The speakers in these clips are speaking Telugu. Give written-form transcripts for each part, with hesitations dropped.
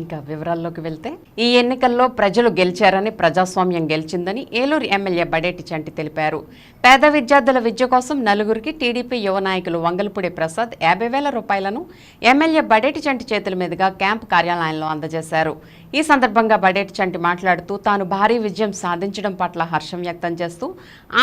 ఇంకా వివరాల్లోకి వెళ్తే ఈ ఎన్నికల్లో ప్రజలు గెలిచారని, ప్రజాస్వామ్యం గెలిచిందని ఏలూరు ఎమ్మెల్యే బడేటి చంటి తెలిపారు. పేద విద్యార్థుల విద్య కోసం నలుగురికి టీడీపీ యువ నాయకులు వంగలపూడి ప్రసాద్ 50,000 రూపాయలను ఎమ్మెల్యే బడేటి చంటి చేతుల మీదుగా క్యాంపు కార్యాలయంలో అందజేశారు. ఈ సందర్భంగా బడేటి చంటి మాట్లాడుతూ తాను భారీ విజయం సాధించడం పట్ల హర్షం వ్యక్తం చేస్తూ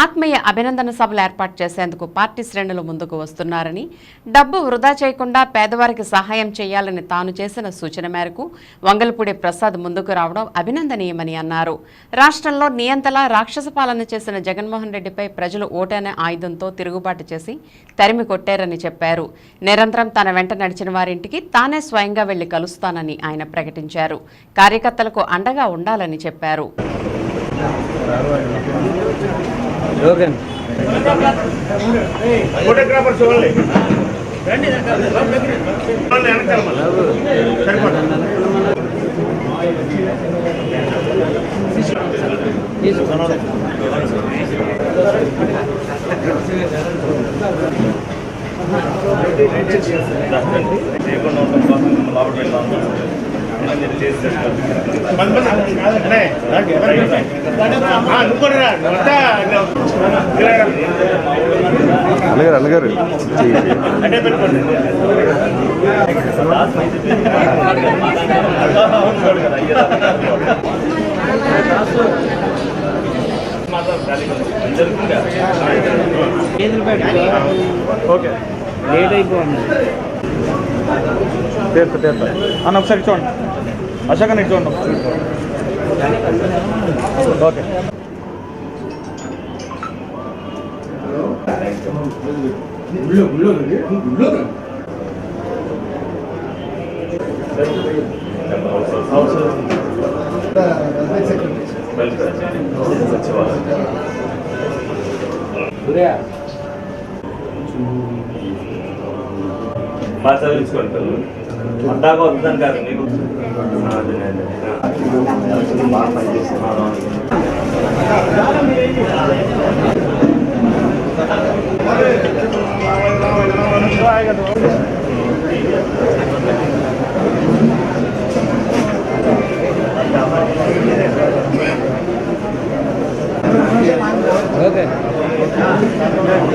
ఆత్మీయ అభినందన సభలు ఏర్పాటు చేసేందుకు పార్టీ శ్రేణులు ముందుకు వస్తున్నారని, డబ్బు వృధా చేయకుండా పేదవారికి సహాయం చేయాలని తాను చేసిన సూచన మేరకు వంగలపూడి ప్రసాద్ ముందుకు రావడం అభినందనీయమని అన్నారు. రాష్ట్రంలో నియంతలా రాక్షస పాలన చేసిన జగన్మోహన్ రెడ్డిపై ప్రజలు ఓటనే ఆయుధంతో తిరుగుబాటు చేసి తరిమి కొట్టారని చెప్పారు. నిరంతరం తన వెంట నడిచిన వారింటికి తానే స్వయంగా వెళ్లి కలుస్తానని ఆయన ప్రకటించారు. కార్యకర్తలకు అండగా ఉండాలని చెప్పారు. అన్నగారు ఓకే లేట్ అయిపోయింది. తీర్తా అన్న ఒకసారి చూడండి, అశోక్ అన్న చూడండి. ఓకే బాగా చదివించుకోండి పిల్లలు అందాగా వద్దని కాదు మీకు ఓకే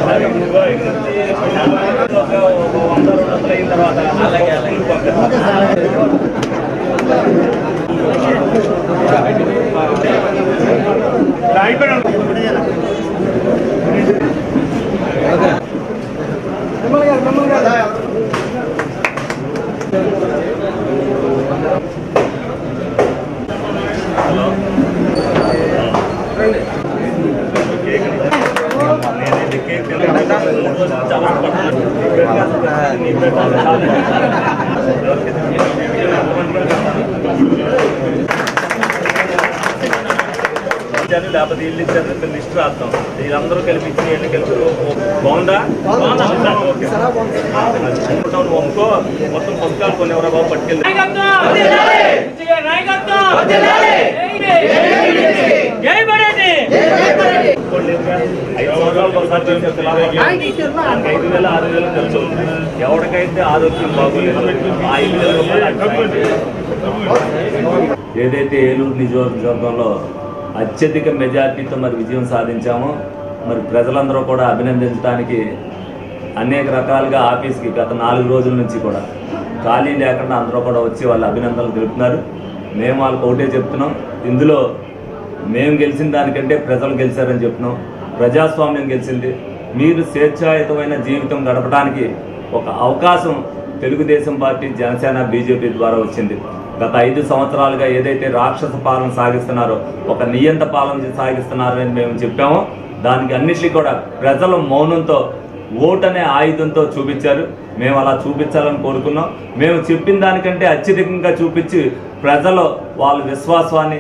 100-200 అయిన తర్వాత అలాగే లేకపోతే ఇల్లు ఇచ్చారు లిస్ట్ రాస్తాం. వీళ్ళందరూ కలిపి ఇచ్చి ఎన్ని కలిపి బాగుందా వంకో మొత్తం పుస్తకాలు కొన్ని ఎవరో బాబు పట్టుకెళ్ళి 5 సంవత్సరాలకు ఒకసారి 5,000-6,000 తెలుసు. ఎవరికైతే ఆరోగ్యం బాగోలేదు ఆ 5,000 రూపాయలు ఏదైతే ఏలూరు నియోజకవర్గంలో అత్యధిక మెజార్టీతో మరి విజయం సాధించామో మరి ప్రజలందరూ కూడా అభినందించడానికి అనేక రకాలుగా ఆఫీస్కి గత 4 రోజుల నుంచి కూడా ఖాళీ లేకుండా అందరూ కూడా వచ్చి వాళ్ళు అభినందనలు తెలుపుతున్నారు. మేము వాళ్ళకి ఒకటే చెప్తున్నాం, ఇందులో మేము గెలిచిన దానికంటే ప్రజలు గెలిచారని చెప్తున్నాం. ప్రజాస్వామ్యం గెలిచింది. మీరు స్వేచ్ఛాయుతమైన జీవితం గడపడానికి ఒక అవకాశం తెలుగుదేశం పార్టీ, జనసేన, బీజేపీ ద్వారా వచ్చింది. గత 5 సంవత్సరాలుగా ఏదైతే రాక్షస పాలన సాగిస్తున్నారో, ఒక నియంత పాలన సాగిస్తున్నారని మేము చెప్పామో దానికి అన్నిటికీ కూడా ప్రజలు మౌనంతో ఓటనే ఆయుధంతో చూపించారు. మేము అలా చూపించాలని కోరుకున్నాం. మేము చెప్పిన దానికంటే అత్యధికంగా చూపించి ప్రజలు వాళ్ళ విశ్వాసాన్ని,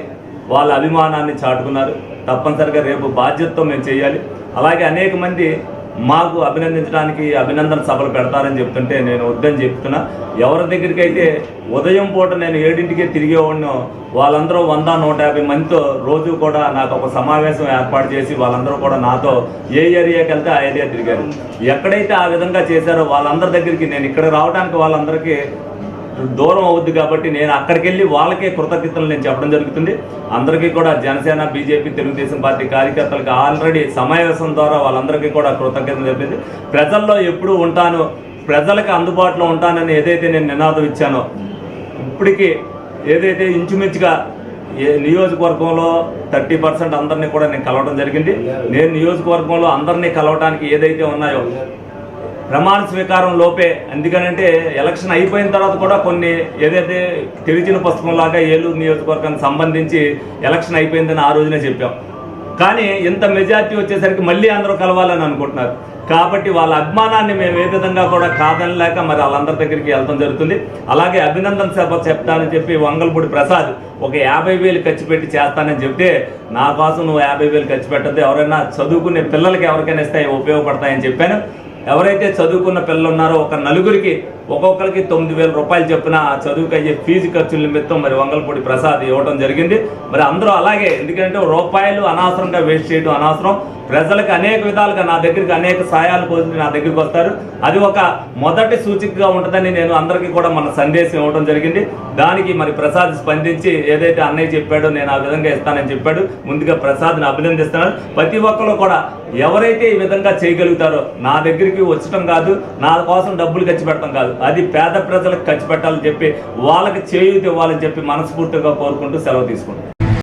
వాళ్ళ అభిమానాన్ని చాటుకున్నారు. తప్పనిసరిగా రేపు బాధ్యతతో మేము చేయాలి. అలాగే అనేక మంది మాకు అభినందించడానికి అభినందన సభలు పెడతారని చెప్తుంటే నేను వద్దని చెప్తున్నా. ఎవరి దగ్గరికి అయితే ఉదయం పూట నేను 7ంటికే తిరిగేవాడినో వాళ్ళందరూ 100-150 మందితో రోజు కూడా నాకు ఒక సమావేశం ఏర్పాటు చేసి వాళ్ళందరూ కూడా నాతో ఏ ఏరియాకి వెళ్తే ఆ ఏరియా తిరిగారు. ఎక్కడైతే ఆ విధంగా చేశారో వాళ్ళందరి దగ్గరికి నేను ఇక్కడ రావడానికి వాళ్ళందరికీ దూరం అవుద్ది కాబట్టి నేను అక్కడికి వెళ్ళి వాళ్ళకే కృతజ్ఞతలు నేను చెప్పడం జరుగుతుంది. అందరికీ కూడా జనసేన, బీజేపీ, తెలుగుదేశం పార్టీ కార్యకర్తలకు ఆల్రెడీ సమావేశం ద్వారా వాళ్ళందరికీ కూడా కృతజ్ఞతలు చెప్పింది. ప్రజల్లో ఎప్పుడూ ఉంటాను, ప్రజలకు అందుబాటులో ఉంటానని ఏదైతే నేను నినాదం ఇచ్చానో ఇప్పటికీ ఏదైతే ఇంచుమించుగా నియోజకవర్గంలో 30% అందరినీ కూడా నేను కలవడం జరిగింది. నేను నియోజకవర్గంలో అందరినీ కలవడానికి ఏదైతే ఉన్నాయో ప్రమాణ స్వీకారం లోపే, ఎందుకనంటే ఎలక్షన్ అయిపోయిన తర్వాత కూడా కొన్ని ఏదైతే తెరిచిన పుస్తకంలాగా ఏలూరు నియోజకవర్గానికి సంబంధించి ఎలక్షన్ అయిపోయిందని ఆ రోజునే చెప్పాం. కానీ ఇంత మెజార్టీ వచ్చేసరికి మళ్ళీ అందరూ కలవాలని అనుకుంటున్నారు. కాబట్టి వాళ్ళ అభిమానాన్ని మేము ఏ విధంగా కూడా కాదనలేక మరి వాళ్ళందరి దగ్గరికి వెళ్తాం జరుగుతుంది. అలాగే అభినందన సభ చెప్తానని చెప్పి వంగల్పూడి ప్రసాద్ ఒక 50,000 ఖర్చు పెట్టి చేస్తానని చెప్తే నా కోసం నువ్వు 50,000 ఖర్చు పెట్టద్దు, ఎవరైనా చదువుకునే పిల్లలకి ఎవరికైనా ఇస్తాయి ఉపయోగపడతాయని చెప్పాను. ఎవరైతే చదువుకున్న పిల్లలు ఉన్నారో ఒక నలుగురికి ఒక్కొక్కరికి 9,000 రూపాయలు చొప్పున చదువుకు అయ్యే ఫీజు ఖర్చుల నిమిత్తం మరి వంగల్పూడి ప్రసాద్ ఇవ్వడం జరిగింది. మరి అందరూ అలాగే, ఎందుకంటే రూపాయలు అనవసరంగా వేస్ట్ చేయడం అనవసరం. ప్రజలకు అనేక విధాలుగా నా దగ్గరికి అనేక సాయాలు కోసం నా దగ్గరికి వస్తారు. అది ఒక మొదటి సూచికగా ఉంటుందని నేను అందరికీ కూడా మన సందేశం ఇవ్వడం జరిగింది. దానికి మరి ప్రసాద్ స్పందించి ఏదైతే అన్నయ్య చెప్పాడో నేను ఆ విధంగా ఇస్తానని చెప్పాడు. ముందుగా ప్రసాద్ని అభినందిస్తున్నాను. ప్రతి ఒక్కరు కూడా ఎవరైతే ఈ విధంగా చేయగలుగుతారో నా దగ్గరికి వచ్చటం కాదు, నా కోసం డబ్బులు ఖర్చు పెట్టడం కాదు, అది పేద ప్రజలకు ఖర్చు పెట్టాలని చెప్పి వాళ్ళకి చేయూత ఇవ్వాలని చెప్పి మనస్ఫూర్తిగా కోరుకుంటూ సెలవు తీసుకుంటాను.